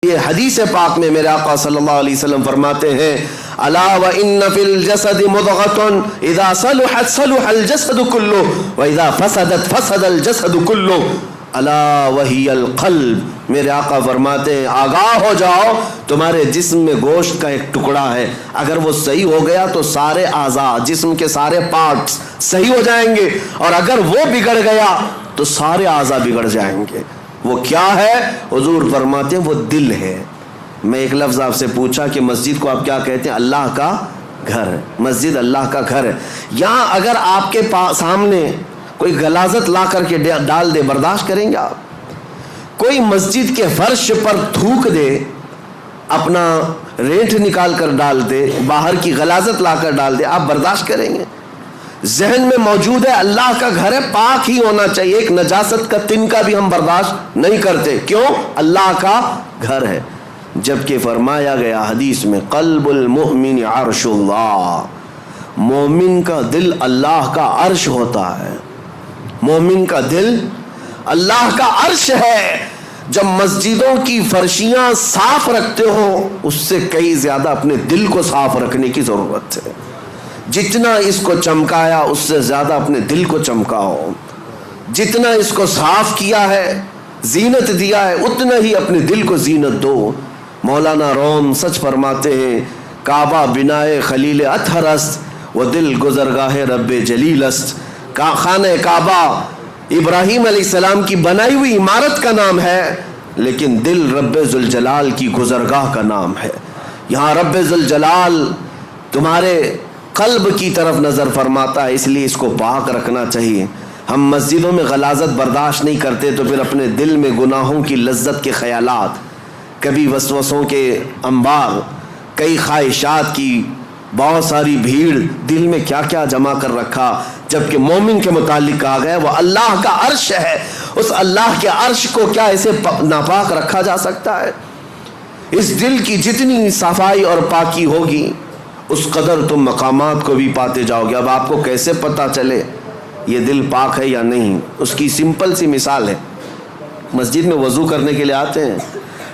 یہ حدیث پاک میں میرے آقا صلی اللہ علیہ وسلم فرماتے ہیں الا وان فی الجسد مضغۃ اذا صلحت صلح الجسد كله واذا فسدت فسد الجسد كله الا وهي القلب۔ میرے آقا فرماتے ہیں آگاہ ہو جاؤ، تمہارے جسم میں گوشت کا ایک ٹکڑا ہے، اگر وہ صحیح ہو گیا تو سارے اعضاء، جسم کے سارے پارٹس صحیح ہو جائیں گے، اور اگر وہ بگڑ گیا تو سارے اعضاء بگڑ جائیں گے۔ وہ کیا ہے؟ حضور فرماتے ہیں وہ دل ہے۔ میں ایک لفظ آپ سے پوچھا کہ مسجد کو آپ کیا کہتے ہیں؟ اللہ کا گھر ہے۔ مسجد اللہ کا گھر ہے۔ یہاں اگر آپ کے سامنے کوئی غلاظت لا کر کے ڈال دے، برداشت کریں گے آپ؟ کوئی مسجد کے فرش پر تھوک دے، اپنا رینٹ نکال کر ڈال دے، باہر کی غلاظت لا کر ڈال دے، آپ برداشت کریں گے؟ ذہن میں موجود ہے اللہ کا گھر ہے، پاک ہی ہونا چاہیے، ایک نجاست کا تنکا بھی ہم برداشت نہیں کرتے۔ کیوں؟ اللہ کا گھر ہے۔ جبکہ فرمایا گیا حدیث میں قلب المؤمن عرش اللہ، مومن کا دل اللہ کا عرش ہوتا ہے۔ مومن کا دل اللہ کا عرش ہے۔ جب مسجدوں کی فرشیاں صاف رکھتے ہو، اس سے کئی زیادہ اپنے دل کو صاف رکھنے کی ضرورت ہے۔ جتنا اس کو چمکایا اس سے زیادہ اپنے دل کو چمکاؤ، جتنا اس کو صاف کیا ہے، زینت دیا ہے، اتنا ہی اپنے دل کو زینت دو۔ مولانا روم سچ فرماتے ہیں کعبہ بنائے خلیل اطہر است و دل گزرگاہ رب جلیل است۔ خانہ کعبہ ابراہیم علیہ السلام کی بنائی ہوئی عمارت کا نام ہے، لیکن دل رب ذوالجلال کی گزرگاہ کا نام ہے۔ یہاں رب ذوالجلال تمہارے قلب کی طرف نظر فرماتا ہے، اس لیے اس کو پاک رکھنا چاہیے۔ ہم مسجدوں میں غلاظت برداشت نہیں کرتے تو پھر اپنے دل میں گناہوں کی لذت کے خیالات، کبھی وسوسوں کے انبار، کئی خواہشات کی بہت ساری بھیڑ، دل میں کیا کیا جمع کر رکھا۔ جبکہ مومن کے متعلق کہا گیا وہ اللہ کا عرش ہے، اس اللہ کے عرش کو کیا ایسے ناپاک رکھا جا سکتا ہے؟ اس دل کی جتنی صفائی اور پاکی ہوگی اس قدر تم مقامات کو بھی پاتے جاؤ گے۔ اب آپ کو کیسے پتہ چلے یہ دل پاک ہے یا نہیں؟ اس کی سمپل سی مثال ہے، مسجد میں وضو کرنے کے لیے آتے ہیں،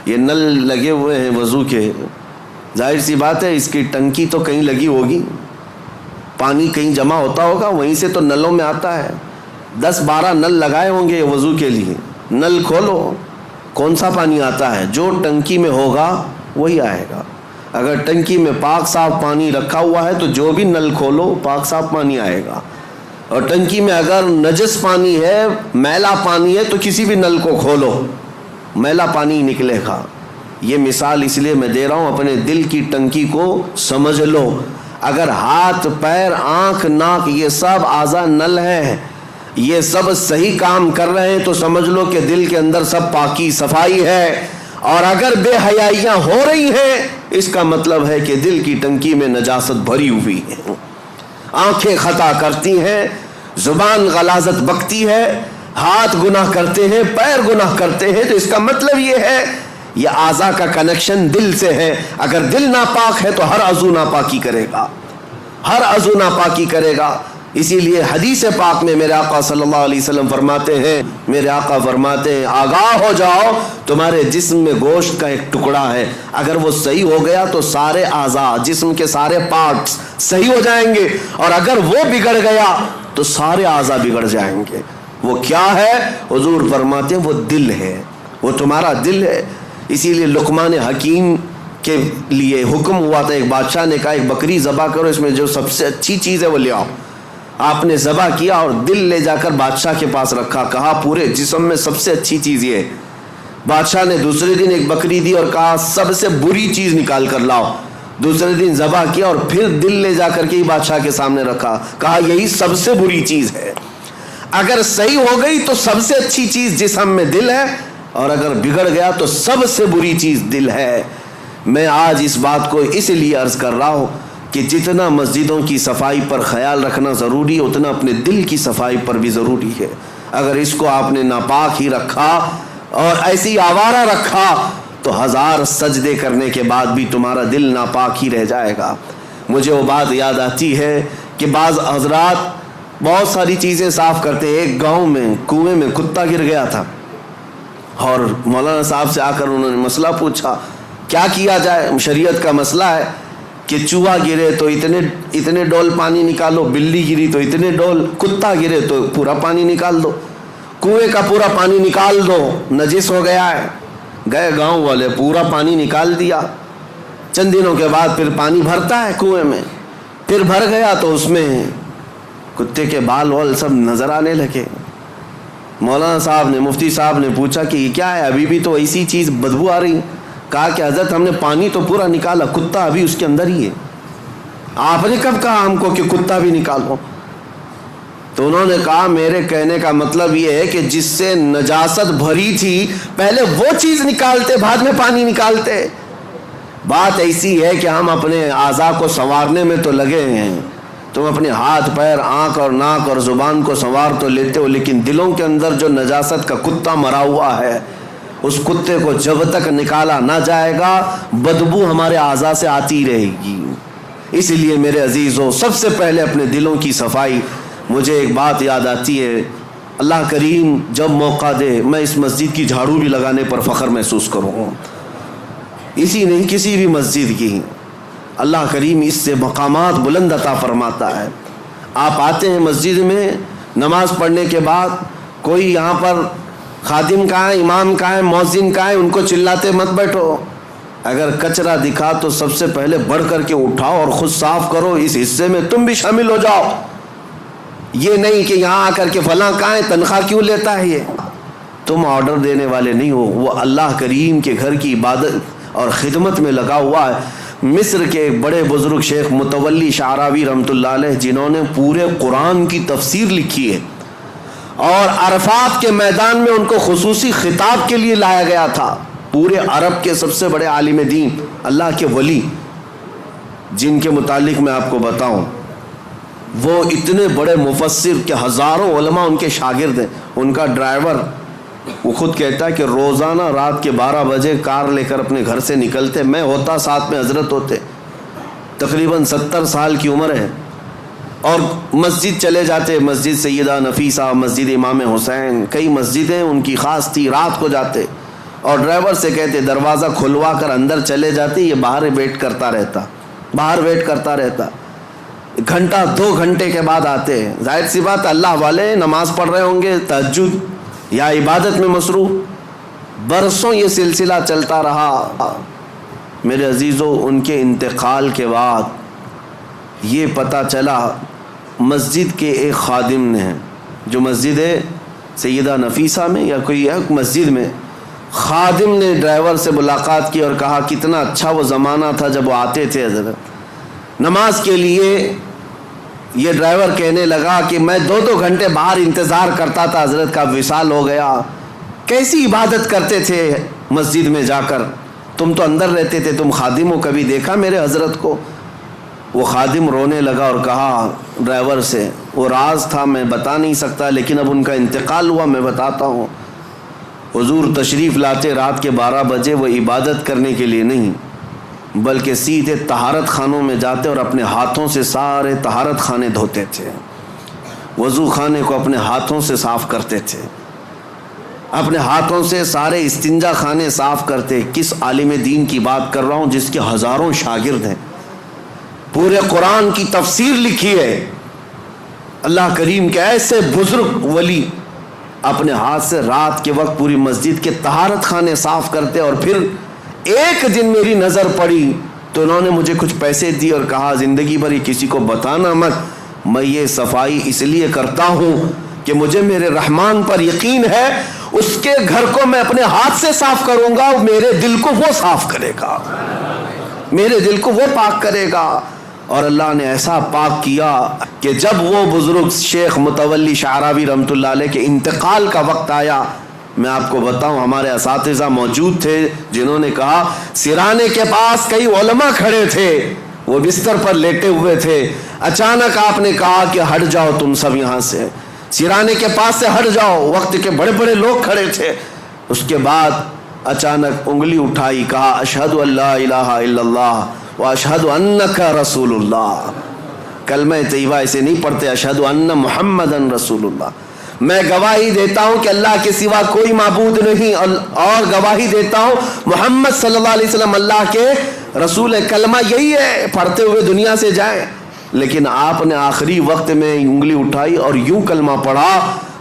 یہ نل لگے ہوئے ہیں وضو کے، ظاہر سی بات ہے اس کی ٹنکی تو کہیں لگی ہوگی، پانی کہیں جمع ہوتا ہوگا، وہیں سے تو نلوں میں آتا ہے۔ 10-12 نل لگائے ہوں گے وضو کے لیے، نل کھولو کون سا پانی آتا ہے؟ جو ٹنکی میں ہوگا وہی آئے گا۔ اگر ٹنکی میں پاک صاف پانی رکھا ہوا ہے تو جو بھی نل کھولو پاک صاف پانی آئے گا، اور ٹنکی میں اگر نجس پانی ہے، میلا پانی ہے، تو کسی بھی نل کو کھولو میلا پانی نکلے گا۔ یہ مثال اس لیے میں دے رہا ہوں، اپنے دل کی ٹنکی کو سمجھ لو۔ اگر ہاتھ پیر آنکھ ناک یہ سب اعضاء نل ہیں، یہ سب صحیح کام کر رہے ہیں تو سمجھ لو کہ دل کے اندر سب پاکی صفائی ہے، اور اگر بے حیائیاں ہو رہی ہیں اس کا مطلب ہے کہ دل کی ٹنکی میں نجاست بھری ہوئی ہے۔ آنکھیں خطا کرتی ہیں، زبان غلاظت بکتی ہے، ہاتھ گناہ کرتے ہیں، پیر گناہ کرتے ہیں، تو اس کا مطلب یہ ہے یہ اعضاء کا کنیکشن دل سے ہے۔ اگر دل ناپاک ہے تو ہر عضو ناپاکی کرے گا، ہر عضو ناپاکی کرے گا۔ اسی لیے حدیث پاک میں میرے آقا صلی اللہ علیہ وسلم فرماتے ہیں، میرے آقا فرماتے ہیں آگاہ ہو جاؤ، تمہارے جسم میں گوشت کا ایک ٹکڑا ہے، اگر وہ صحیح ہو گیا تو سارے اعضاء، جسم کے سارے پارٹس صحیح ہو جائیں گے، اور اگر وہ بگڑ گیا تو سارے اعضاء بگڑ جائیں گے۔ وہ کیا ہے؟ حضور فرماتے ہیں وہ دل ہے، وہ تمہارا دل ہے۔ اسی لیے لقمان حکیم کے لیے حکم ہوا تھا، ایک بادشاہ نے کہا ایک بکری ذبح کرو، اس میں جو سب سے اچھی چیز ہے وہ لے آؤ۔ آپ نے ذبح کیا اور دل لے جا کر بادشاہ کے پاس رکھا، کہا پورے جسم میں سب سے اچھی چیز یہ ہے۔ بادشاہ نے دوسرے دن ایک بکری دی اور کہا سب سے بری چیز نکال کر لاؤ۔ دوسرے دن ذبح کیا اور پھر دل لے جا کر کے ہی بادشاہ کے سامنے رکھا، کہا یہی سب سے بری چیز ہے۔ اگر صحیح ہو گئی تو سب سے اچھی چیز جسم میں دل ہے، اور اگر بگڑ گیا تو سب سے بری چیز دل ہے۔ میں آج اس بات کو اس لیے عرض کر رہا ہوں کہ جتنا مسجدوں کی صفائی پر خیال رکھنا ضروری ہے اتنا اپنے دل کی صفائی پر بھی ضروری ہے۔ اگر اس کو آپ نے ناپاک ہی رکھا اور ایسی آوارہ رکھا تو 1000 سجدے کرنے کے بعد بھی تمہارا دل ناپاک ہی رہ جائے گا۔ مجھے وہ بات یاد آتی ہے کہ بعض حضرات بہت ساری چیزیں صاف کرتے ہیں۔ ایک گاؤں میں کنویں میں کتا گر گیا تھا، اور مولانا صاحب سے آ کر انہوں نے مسئلہ پوچھا کیا کیا جائے. شریعت کا مسئلہ ہے کہ چوہا گرے تو اتنے ڈول پانی نکالو, بلی گری تو اتنے ڈول, کتا گرے تو پورا پانی نکال دو, کنویں کا پورا پانی نکال دو, نجس ہو گیا ہے. گئے گاؤں والے, پورا پانی نکال دیا. چند دنوں کے بعد پھر پانی بھرتا ہے کنویں میں, پھر بھر گیا تو اس میں کتے کے بال وال سب نظر آنے لگے. مولانا صاحب نے, مفتی صاحب نے پوچھا کہ یہ کیا ہے, ابھی بھی تو ایسی چیز بدبو آ رہی. کہا کہ حضرت ہم نے پانی تو پورا نکالا, کتا ابھی اس کے اندر ہی ہے. آپ نے کب کہا ہم کو کہ کتا بھی نکالو؟ تو انہوں نے کہا میرے کہنے کا مطلب یہ ہے کہ جس سے نجاست بھری تھی پہلے وہ چیز نکالتے, بعد میں پانی نکالتے. بات ایسی ہے کہ ہم اپنے اعضاء کو سنوارنے میں تو لگے ہیں. تم اپنے ہاتھ پیر, آنکھ اور ناک اور زبان کو سنوار تو لیتے ہو, لیکن دلوں کے اندر جو نجاست کا کتا مرا ہوا ہے, اس کتے کو جب تک نکالا نہ جائے گا بدبو ہمارے اعضاء سے آتی رہے گی. اسی لیے میرے عزیزوں, سب سے پہلے اپنے دلوں کی صفائی. مجھے ایک بات یاد آتی ہے, اللہ کریم جب موقع دے میں اس مسجد کی جھاڑو بھی لگانے پر فخر محسوس کروں. اسی نہیں, کسی بھی مسجد کی. اللہ کریم اس سے مقامات بلند عطا فرماتا ہے. آپ آتے ہیں مسجد میں, نماز پڑھنے کے بعد کوئی یہاں پر خادم کہاں ہے, امام کہاں ہے, مؤذن کہاں ہے, ان کو چلاتے مت بیٹھو. اگر کچرا دکھا تو سب سے پہلے بڑھ کر کے اٹھاؤ اور خود صاف کرو, اس حصے میں تم بھی شامل ہو جاؤ. یہ نہیں کہ یہاں آ کر کے فلاں کہاں ہے, تنخواہ کیوں لیتا ہے. یہ تم آرڈر دینے والے نہیں ہو, وہ اللہ کریم کے گھر کی عبادت اور خدمت میں لگا ہوا ہے. مصر کے بڑے بزرگ شیخ متولی شعراوی رحمۃ اللہ علیہ, جنہوں نے پورے قرآن کی تفسیر لکھی ہے, اور عرفات کے میدان میں ان کو خصوصی خطاب کے لیے لایا گیا تھا. پورے عرب کے سب سے بڑے عالم دین, اللہ کے ولی, جن کے متعلق میں آپ کو بتاؤں, وہ اتنے بڑے مفسر کہ ہزاروں علماء ان کے شاگرد ہیں. ان کا ڈرائیور, وہ خود کہتا ہے کہ روزانہ رات کے 12 بجے کار لے کر اپنے گھر سے نکلتے, میں ہوتا ساتھ میں حضرت ہوتے, تقریباً 70 سال کی عمر ہے, اور مسجد چلے جاتے, مسجد سیدہ نفیسہ, مسجد امام حسین, کئی مسجدیں ان کی خاص تھی. رات کو جاتے اور ڈرائیور سے کہتے دروازہ کھلوا کر اندر چلے جاتے, یہ باہر ویٹ کرتا رہتا. گھنٹہ 2 گھنٹے کے بعد آتے. ظاہر سی بات, اللہ والے نماز پڑھ رہے ہوں گے, تہجد یا عبادت میں مصروف. برسوں یہ سلسلہ چلتا رہا. میرے عزیزوں, ان کے انتقال کے بعد یہ پتہ چلا, مسجد کے ایک خادم نے, جو مسجد ہے سیدہ نفیسہ میں یا کوئی ایک مسجد میں, خادم نے ڈرائیور سے ملاقات کی اور کہا کتنا اچھا وہ زمانہ تھا جب وہ آتے تھے حضرت نماز کے لیے. یہ ڈرائیور کہنے لگا کہ میں 2 گھنٹے باہر انتظار کرتا تھا, حضرت کا وصال ہو گیا. کیسی عبادت کرتے تھے مسجد میں جا کر, تم تو اندر رہتے تھے, تم خادم ہو, کبھی دیکھا میرے حضرت کو؟ وہ خادم رونے لگا اور کہا ڈرائیور سے, وہ راز تھا میں بتا نہیں سکتا, لیکن اب ان کا انتقال ہوا, میں بتاتا ہوں. حضور تشریف لاتے رات کے 12 بجے, وہ عبادت کرنے کے لیے نہیں بلکہ سیدھے طہارت خانوں میں جاتے اور اپنے ہاتھوں سے سارے طہارت خانے دھوتے تھے, وضو خانے کو اپنے ہاتھوں سے صاف کرتے تھے, اپنے ہاتھوں سے سارے استنجا خانے صاف کرتے. کس عالم دین کی بات کر رہا ہوں جس کے ہزاروں شاگرد ہیں, پورے قرآن کی تفسیر لکھی ہے. اللہ کریم کے ایسے بزرگ ولی اپنے ہاتھ سے رات کے وقت پوری مسجد کے طہارت خانے صاف کرتے. اور پھر ایک دن میری نظر پڑی تو انہوں نے مجھے کچھ پیسے دی اور کہا زندگی بھر یہ کسی کو بتانا مت, میں یہ صفائی اس لیے کرتا ہوں کہ مجھے میرے رحمان پر یقین ہے, اس کے گھر کو میں اپنے ہاتھ سے صاف کروں گا, میرے دل کو وہ صاف کرے گا, میرے دل کو وہ پاک کرے گا. اور اللہ نے ایسا پاک کیا کہ جب وہ بزرگ شیخ متولی شعراوی رحمۃ اللہ علیہ کے انتقال کا وقت آیا, میں آپ کو بتاؤں ہمارے اساتذہ موجود تھے جنہوں نے کہا سرانے کے پاس کئی علماء کھڑے تھے, وہ بستر پر لیٹے ہوئے تھے, اچانک آپ نے کہا کہ ہٹ جاؤ تم سب یہاں سے, سرانے کے پاس سے ہٹ جاؤ. وقت کے بڑے بڑے لوگ کھڑے تھے. اس کے بعد اچانک انگلی اٹھائی, کہا اشہد ان لا الہ الا اللہ واشہد انک رسول اللہ. کلمہ طیبہ اسے نہیں پڑھتے, اشہد ان محمدن رسول اللہ. میں گواہی دیتا ہوں کہ اللہ کے سوا کوئی معبود نہیں، اور گواہی دیتا ہوں محمد صلی اللہ علیہ وسلم اللہ کے رسول ہے۔ کلمہ یہی ہے، پڑھتے ہوئے دنیا سے جائیں، لیکن آپ نے آخری وقت میں انگلی اٹھائی اور یوں کلمہ پڑھا،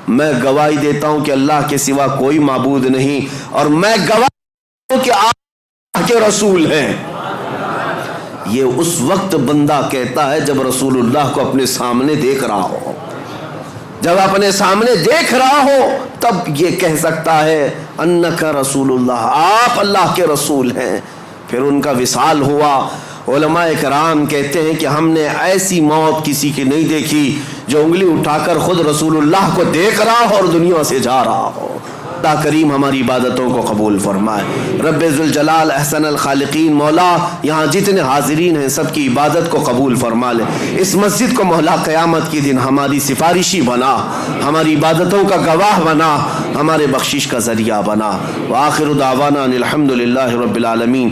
میں گواہی دیتا ہوں کہ اللہ کے سوا کوئی معبود نہیں، اور میں گواہی دیتا ہوں کہ آپ اللہ کے رسول ہیں۔ یہ اس وقت بندہ کہتا ہے جب رسول اللہ کو اپنے سامنے دیکھ رہا ہو، جب اپنے سامنے دیکھ رہا ہو تب یہ کہہ سکتا ہے انک رسول اللہ، آپ اللہ کے رسول ہیں۔ پھر ان کا وصال ہوا۔ علماء کرام کہتے ہیں کہ ہم نے ایسی موت کسی کی نہیں دیکھی جو انگلی اٹھا کر خود رسول اللہ کو دیکھ رہا ہو اور دنیا سے جا رہا ہو۔ اللہ کریم ہماری عبادتوں کو قبول فرمائے۔ رب ذوالجلال احسن الخالقین مولا یہاں جتنے حاضرین ہیں سب کی عبادت کو قبول فرما لے۔ اس مسجد کو مولا قیامت کے دن ہماری سفارشی بنا، ہماری عبادتوں کا گواہ بنا، ہمارے بخشش کا ذریعہ بنا۔ وآخر دعوانا ان الحمد للہ رب العالمین۔